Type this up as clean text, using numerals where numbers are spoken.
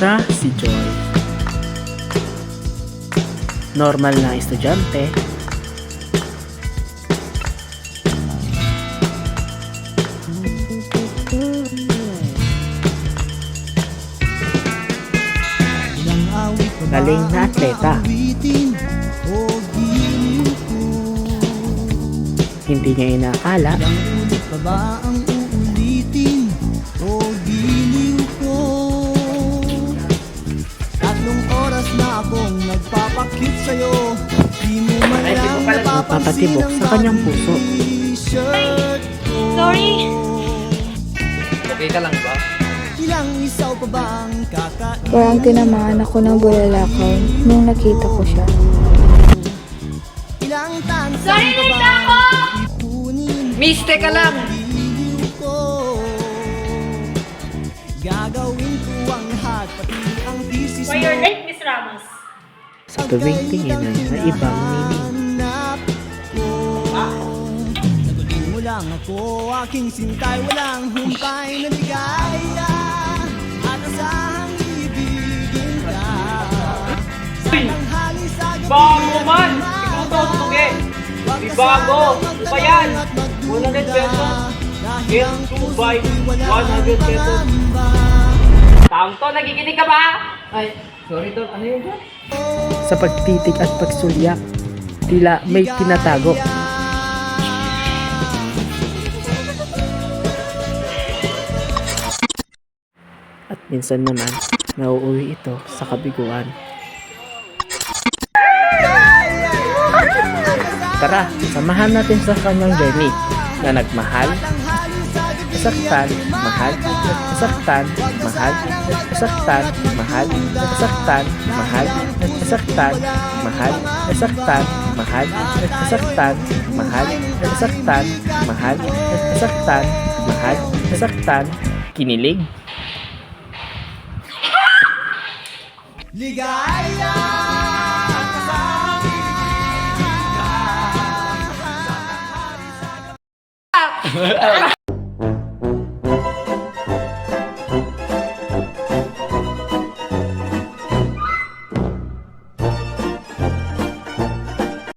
Siya si Joy. Normal na estudyante. Galing na atleta. Hindi niya inakala Tatlong oras na akong nagpapakit sa'yo. Di mo man lang napapansin magpapatibok sa kanyang puso. Sorry. Okay ka lang ba? Ilang isaw pa bang kakain? Parang tinamaan ako ng bulalakaw nung nakita ko siya. Ilang tansang Sorry, pa late bang ako! ipunin Miste ka lang! diliw ko? Gagawin ko ang lahat, pati ang thesis Why you're late, Miss Ramos? Sa tuwing tinginan na ibang meaning. Sagutin mo lang ako, aking sintay, walang humpay na ligaya. At asahang ibigin ka. Sa tanghali sa gabi Bago at man! umaga. Ikaw to, tugi! Huwag Di ka bago! sanang Upa yan! magdalawang at 100 pesos. dahil Get ang 2 puso'y by walang 100 pesos. pangamba. Taong to, nagiginig ka ba? Ay, sorry to. Ano yun dyan? Sa pagtitig at pagsulyak, tila may tinatago. At minsan naman, nauuwi ito sa kabiguan. Tara, samahan natin sa kanyang journey na nagmahal, nasaktan, mahal, nasaktan, mahal, nasaktan, mahal, nasaktan, mahal, nasaktan, mahal, nasaktan, mahal, nasaktan, mahal, nasaktan, mahal, nasaktan, mahal, nasaktan, kinilig. Ligaya.